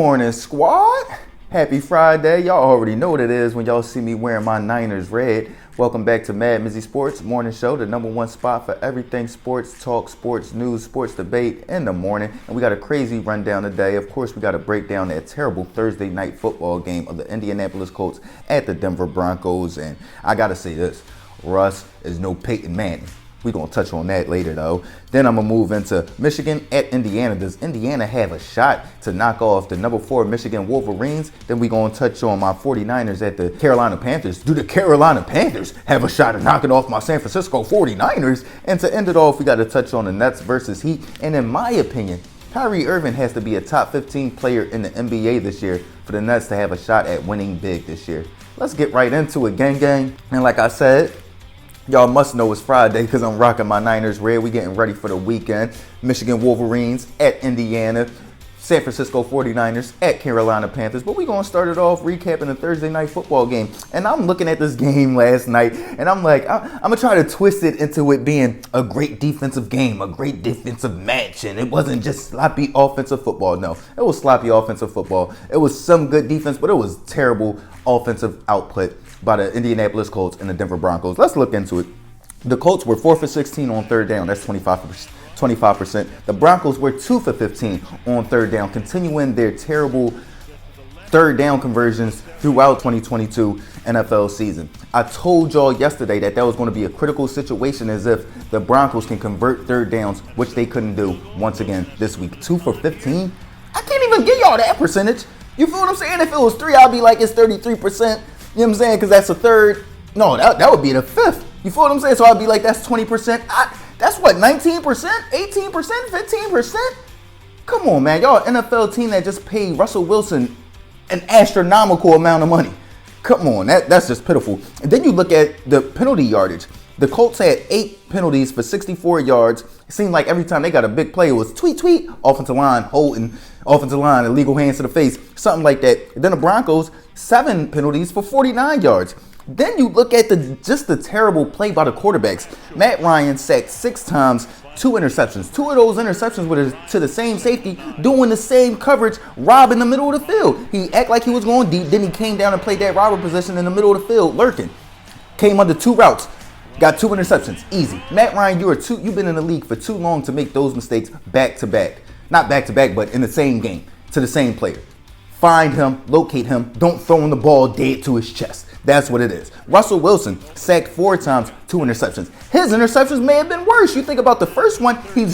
morning, squad. Happy Friday. Y'all already know what it is when y'all see me wearing my Niners red. Welcome back to MadMizzy Sports Morning Show, the #1 spot for everything sports talk, sports news, sports debate in the morning. And we got a crazy rundown today. Of course, we got to break down that terrible Thursday night football game of the Indianapolis Colts at the Denver Broncos. And I got to say this, Russ is no Peyton Manning. We're going to touch on that later, though. Then I'm going to move into Michigan at Indiana. Does Indiana have a shot to knock off the #4 Michigan Wolverines? Then we're going to touch on my 49ers at the Carolina Panthers. Do the Carolina Panthers have a shot at knocking off my San Francisco 49ers? And to end it off, we got to touch on the Nets versus Heat. And in my opinion, Kyrie Irving has to be a top 15 player in the NBA this year for the Nets to have a shot at winning big this year. Let's get right into it, gang. And like I said, y'all must know it's Friday because I'm rocking my Niners red. We getting ready for the weekend. Michigan Wolverines at Indiana. San Francisco 49ers at Carolina Panthers. But we're going to start it off recapping the Thursday night football game. And I'm looking at this game last night, and I'm like, I'm going to try to twist it into it being a great defensive game, a great defensive match. And it wasn't just sloppy offensive football. No, it was sloppy offensive football. It was some good defense, but it was terrible offensive output by the Indianapolis Colts and the Denver Broncos. Let's look into it. The Colts were 4 for 16 on third down. That's 25%. The Broncos were 2 for 15 on third down, continuing their terrible third down conversions throughout 2022 NFL season. I told y'all yesterday that was going to be a critical situation as if the Broncos can convert third downs, which they couldn't do once again this week. 2 for 15? I can't even give y'all that percentage. You feel what I'm saying? If it was 3, I'd be like, it's 33%. You know what I'm saying? Because that's a third. No, that would be the fifth. You feel what I'm saying? So I'd be like, that's 20%. That's what, 19%? 18%? 15%? Come on, man. Y'all an NFL team that just paid Russell Wilson an astronomical amount of money. Come on, that's just pitiful. And then you look at the penalty yardage. The Colts had 8 penalties for 64 yards. It seemed like every time they got a big play, it was tweet, offensive line, holding, offensive line, illegal hands to the face, something like that. And then the Broncos, 7 penalties for 49 yards. Then you look at the terrible play by the quarterbacks. Matt Ryan sacked 6 times, 2 interceptions. 2 of those interceptions were to the same safety, doing the same coverage, robbing the middle of the field. He acted like he was going deep, then he came down and played that robber position in the middle of the field, lurking. Came under 2 routes. Got 2 interceptions, easy. Matt Ryan, you've been in the league for too long to make those mistakes back to back. Not back to back, but in the same game, to the same player. Find him, locate him, don't throw him the ball dead to his chest. That's what it is. Russell Wilson sacked 4 times, 2 interceptions. His interceptions may have been worse. You think about the first one, I think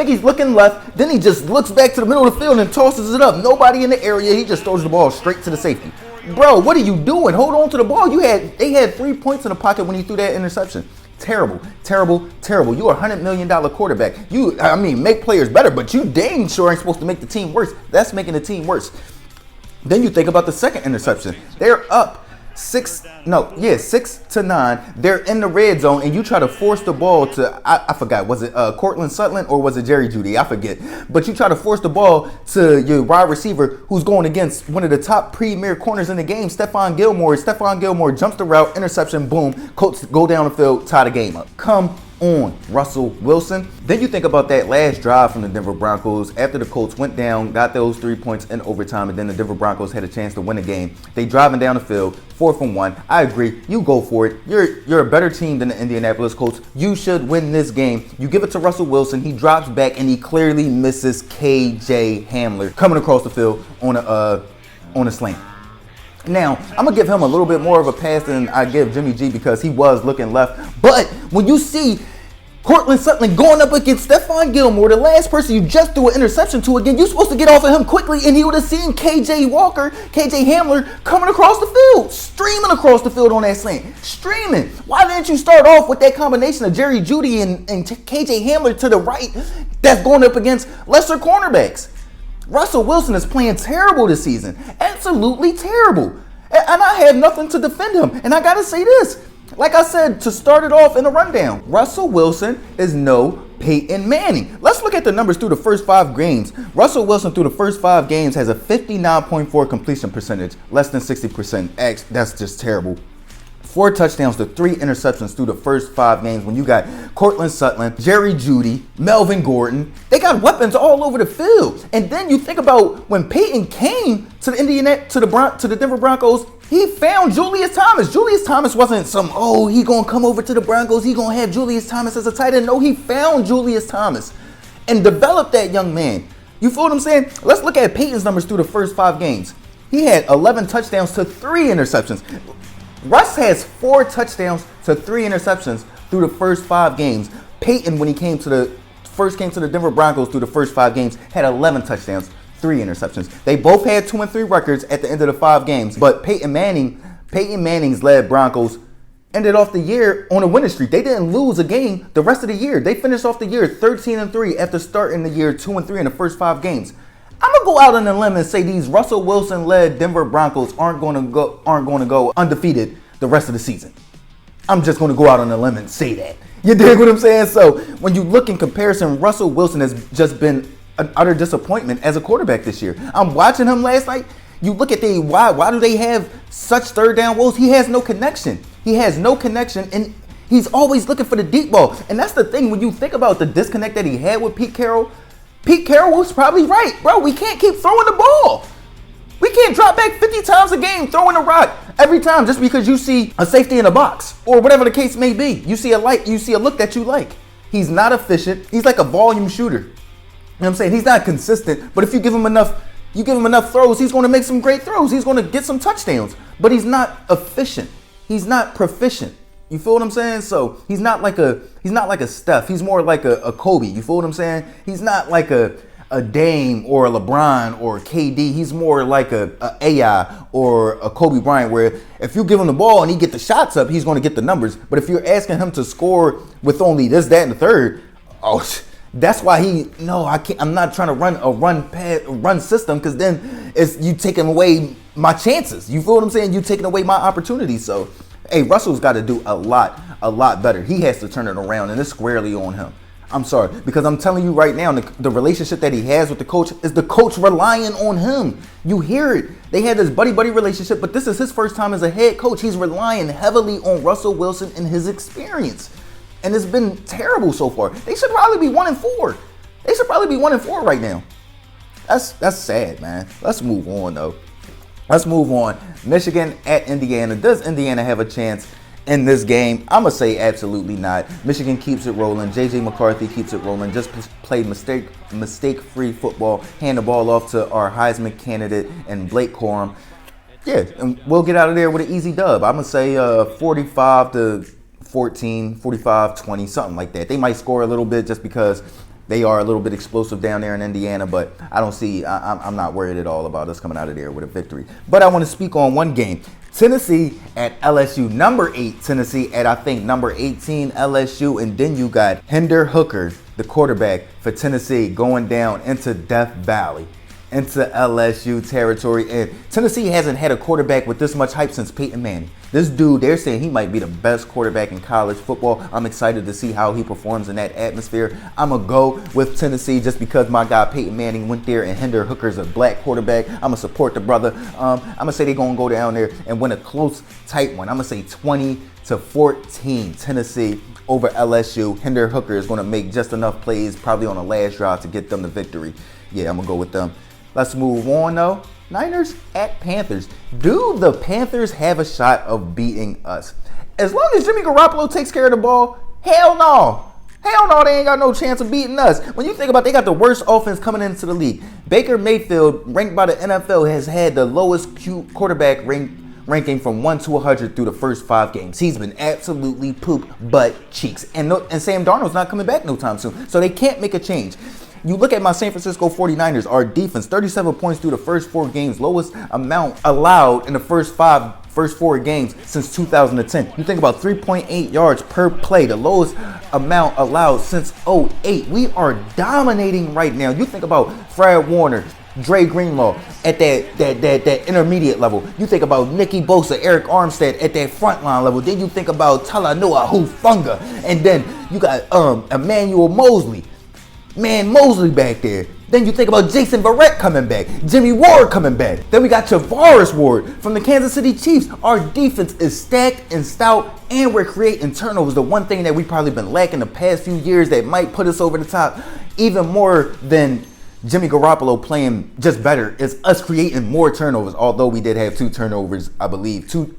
he's looking left, then he just looks back to the middle of the field and tosses it up. Nobody in the area, he just throws the ball straight to the safety. Bro, what are you doing? Hold on to the ball. They had 3 points in the pocket when you threw that interception. Terrible. You're a $100 million quarterback. Make players better, but you dang sure ain't supposed to make the team worse. That's making the team worse. Then you think about the second interception. They're up 6-9. They're in the red zone, and you try to force the ball to, I forgot, was it Cortland Sutton or was it Jerry Jeudy? I forget. But you try to force the ball to your wide receiver who's going against one of the top premier corners in the game, Stephon Gilmore. Stephon Gilmore jumps the route, interception, boom. Colts go down the field, tie the game up. Come on, Russell Wilson. Then you think about that last drive from the Denver Broncos after the Colts went down, got those 3 points in overtime, and then the Denver Broncos had a chance to win the game. They driving down the field, 4th and 1. I agree. You go for it. You're a better team than the Indianapolis Colts. You should win this game. You give it to Russell Wilson. He drops back and he clearly misses KJ Hamler coming across the field on a slant. Now, I'm going to give him a little bit more of a pass than I give Jimmy G because he was looking left. But when you see Cortland Sutton going up against Stephon Gilmore, the last person you just threw an interception to again, you're supposed to get off of him quickly, and he would have seen KJ Hamler coming across the field, streaming across the field on that slant. Streaming. Why didn't you start off with that combination of Jerry Jeudy and KJ Hamler to the right that's going up against lesser cornerbacks? Russell Wilson is playing terrible this season. Absolutely terrible. And I have nothing to defend him. And I got to say this. Like I said, to start it off in the rundown, Russell Wilson is no Peyton Manning. Let's look at the numbers through the first 5 games. Russell Wilson through the first 5 games has a 59.4 completion percentage, less than 60%. That's just terrible. 4 touchdowns to 3 interceptions through the first 5 games when you got Cortland Sutton, Jerry Jeudy, Melvin Gordon. They got weapons all over the field. And then you think about when Peyton came to the Denver Broncos, he found Julius Thomas. Julius Thomas wasn't he gonna come over to the Broncos, he gonna have Julius Thomas as a tight end. No, he found Julius Thomas and developed that young man. You feel what I'm saying? Let's look at Peyton's numbers through the first 5 games. He had 11 touchdowns to 3 interceptions. Russ has 4 touchdowns to 3 interceptions through the first 5 games. Peyton, when he came to the Denver Broncos through the first 5 games, had 11 touchdowns, 3 interceptions. They both had 2-3 records at the end of the 5 games. But Peyton Manning's led Broncos ended off the year on a winning streak. They didn't lose a game the rest of the year. They finished off the year 13-3 after starting the year 2-3 in the first 5 games. I'm gonna go out on a limb and say these Russell Wilson-led Denver Broncos aren't going to go undefeated the rest of the season. I'm just going to go out on a limb and say that. You dig what I'm saying? So when you look in comparison, Russell Wilson has just been an utter disappointment as a quarterback this year. I'm watching him last night. You look at why do they have such third down woes? He has no connection. He has no connection, and he's always looking for the deep ball. And that's the thing, when you think about the disconnect that he had with Pete Carroll was probably right. Bro, we can't keep throwing the ball. We can't drop back 50 times a game throwing a rock every time just because you see a safety in a box or whatever the case may be. You see a look that you like. He's not efficient. He's like a volume shooter. You know what I'm saying? He's not consistent, but if you give him enough throws, he's going to make some great throws. He's going to get some touchdowns, but he's not efficient. He's not proficient. You feel what I'm saying? So he's not like a Steph. He's more like a Kobe. You feel what I'm saying? He's not like a Dame or a LeBron or a KD. He's more like a AI or a Kobe Bryant, where if you give him the ball and he get the shots up, he's going to get the numbers. But if you're asking him to score with only this, that, and the third, that's why I can't. I'm not trying to run a run system, because then it's you taking away my chances. You feel what I'm saying? You taking away my opportunities. So, hey, Russell's got to do a lot better. He has to turn it around, and it's squarely on him. I'm sorry, because I'm telling you right now, the relationship that he has with the coach is the coach relying on him. You hear it. They had this buddy-buddy relationship, but this is his first time as a head coach. He's relying heavily on Russell Wilson and his experience. And it's been terrible so far. They should probably be 1-4. They should probably be 1-4 right now. That's sad, man. Let's move on, though. Let's move on. Michigan at Indiana. Does Indiana have a chance in this game? I'm going to say absolutely not. Michigan keeps it rolling. J.J. McCarthy keeps it rolling. Just played mistake-free football. Hand the ball off to our Heisman candidate and Blake Corum. Yeah, and we'll get out of there with an easy dub. I'm going to say 45-14, 45-20, something like that. They might score a little bit just because they are a little bit explosive down there in Indiana, but I'm not worried at all about us coming out of there with a victory. But I want to speak on one game. Tennessee at LSU. Number 8 Tennessee at, I think, number 18 LSU. And then you got Hendon Hooker, the quarterback for Tennessee, going down into Death Valley, into LSU territory. And Tennessee hasn't had a quarterback with this much hype since Peyton Manning. This dude, they're saying he might be the best quarterback in college football. I'm excited to see how he performs in that atmosphere. I'm going to go with Tennessee just because my guy Peyton Manning went there and Hendon Hooker's a black quarterback. I'm going to support the brother. I'm going to say they're going to go down there and win a close, tight one. I'm going to say 20-14 Tennessee over LSU. Hendon Hooker is going to make just enough plays, probably on the last drive, to get them the victory. Yeah, I'm going to go with them. Let's move on, though. Niners at Panthers. Do the Panthers have a shot of beating us? As long as Jimmy Garoppolo takes care of the ball, hell no. Hell no, they ain't got no chance of beating us. When you think about it, they got the worst offense coming into the league. Baker Mayfield, ranked by the NFL, has had the lowest quarterback ranking from 1 to 100 through the first 5 games. He's been absolutely poop butt cheeks. And Sam Darnold's not coming back no time soon. So they can't make a change. You look at my San Francisco 49ers, our defense, 37 points through the first 4 games, lowest amount allowed in the first 4 games since 2010. You think about 3.8 yards per play, the lowest amount allowed since 2008. We are dominating right now. You think about Fred Warner, Dre Greenlaw at that intermediate level. You think about Nicky Bosa, Eric Armstead at that frontline level. Then you think about Talanoa Hufanga, and then you got Emmanuel Mosley. Man, Mosley back there. Then you think about Jason Verrett coming back, Jimmy Ward coming back. Then we got Javaris Ward from the Kansas City Chiefs. Our defense is stacked and stout, and we're creating turnovers. The one thing that we've probably been lacking the past few years that might put us over the top even more than Jimmy Garoppolo playing just better is us creating more turnovers, although we did have two turnovers, I believe two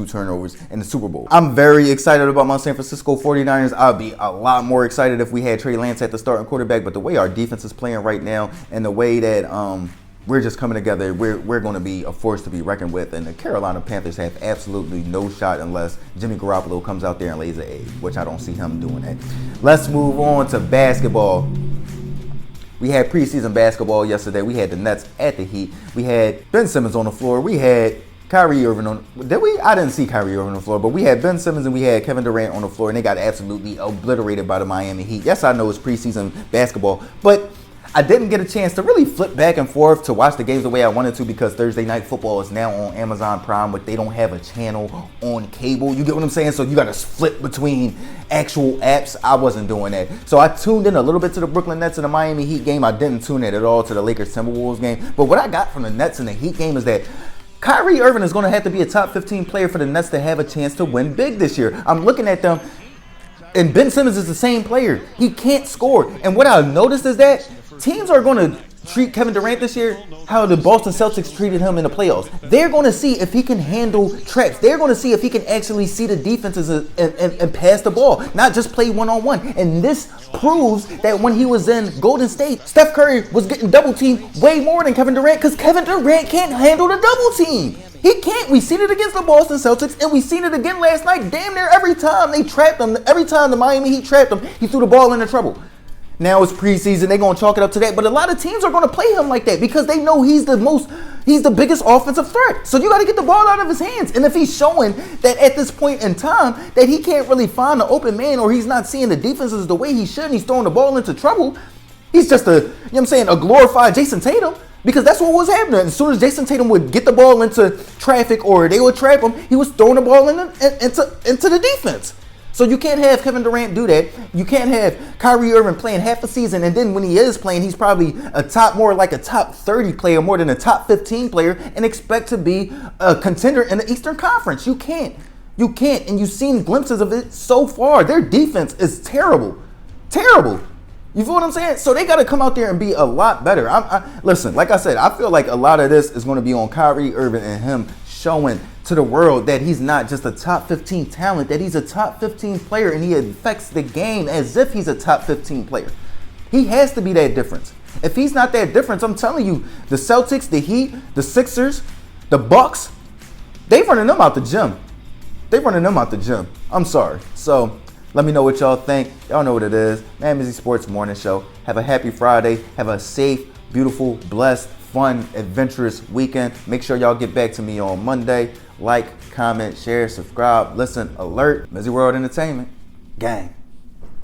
turnovers in the Super Bowl. I'm very excited about my San Francisco 49ers. I'll be a lot more excited if we had Trey Lance at the starting quarterback, but the way our defense is playing right now and the way that we're just coming together, we're going to be a force to be reckoned with, and the Carolina Panthers have absolutely no shot unless Jimmy Garoppolo comes out there and lays an egg, which I don't see him doing that. Let's move on to basketball. We had preseason basketball yesterday. We had the Nets at the Heat. We had Ben Simmons on the floor. We had Kyrie Irving on. Did we? I didn't see Kyrie Irving on the floor, but we had Ben Simmons and we had Kevin Durant on the floor, and they got absolutely obliterated by the Miami Heat. Yes, I know it's preseason basketball, but I didn't get a chance to really flip back and forth to watch the games the way I wanted to because Thursday Night Football is now on Amazon Prime, but they don't have a channel on cable. You get what I'm saying? So you got to flip between actual apps. I wasn't doing that. So I tuned in a little bit to the Brooklyn Nets and the Miami Heat game. I didn't tune in at all to the Lakers Timberwolves game. But what I got from the Nets and the Heat game is that Kyrie Irving is going to have to be a top 15 player for the Nets to have a chance to win big this year. I'm looking at them, and Ben Simmons is the same player. He can't score. And what I noticed is that teams are going to treat Kevin Durant this year how the Boston Celtics treated him in the playoffs. They're going to see if he can handle traps. They're going to see if he can actually see the defenses and pass the ball, not just play one-on-one. And this proves that when he was in Golden State, Steph Curry was getting double-teamed way more than Kevin Durant because Kevin Durant can't handle the double-team. He can't. We seen it against the Boston Celtics, and we seen it again last night. Damn near every time they trapped him, every time the Miami Heat trapped him, he threw the ball into trouble. Now it's preseason, they're going to chalk it up to that. But a lot of teams are going to play him like that because they know he's the biggest offensive threat. So you got to get the ball out of his hands. And if he's showing that at this point in time that he can't really find the open man or he's not seeing the defenses the way he should and he's throwing the ball into trouble, he's just a glorified Jason Tatum. Because that's what was happening. As soon as Jason Tatum would get the ball into traffic or they would trap him, he was throwing the ball into the defense. So you can't have Kevin Durant do that. You can't have Kyrie Irving playing half a season, and then when he is playing, he's probably more like a top 30 player, more than a top 15 player, and expect to be a contender in the Eastern Conference. You can't. And you've seen glimpses of it so far. Their defense is terrible. Terrible. You feel what I'm saying? So they got to come out there and be a lot better. Listen, like I said, I feel like a lot of this is going to be on Kyrie Irving and him showing to the world that he's not just a top 15 talent, that he's a top 15 player and he affects the game as if he's a top 15 player. He has to be that difference. If he's not that difference, I'm telling you, the Celtics, the Heat, the Sixers, the Bucks, they running them out the gym. I'm sorry. So let me know what y'all think. Y'all know what it is. MadMizzy Sports Morning Show. Have a happy Friday. Have a safe, beautiful, blessed, fun, adventurous weekend. Make sure y'all get back to me on Monday. Like, comment, share, subscribe, listen, alert. MizzyWorld Entertainment. Gang.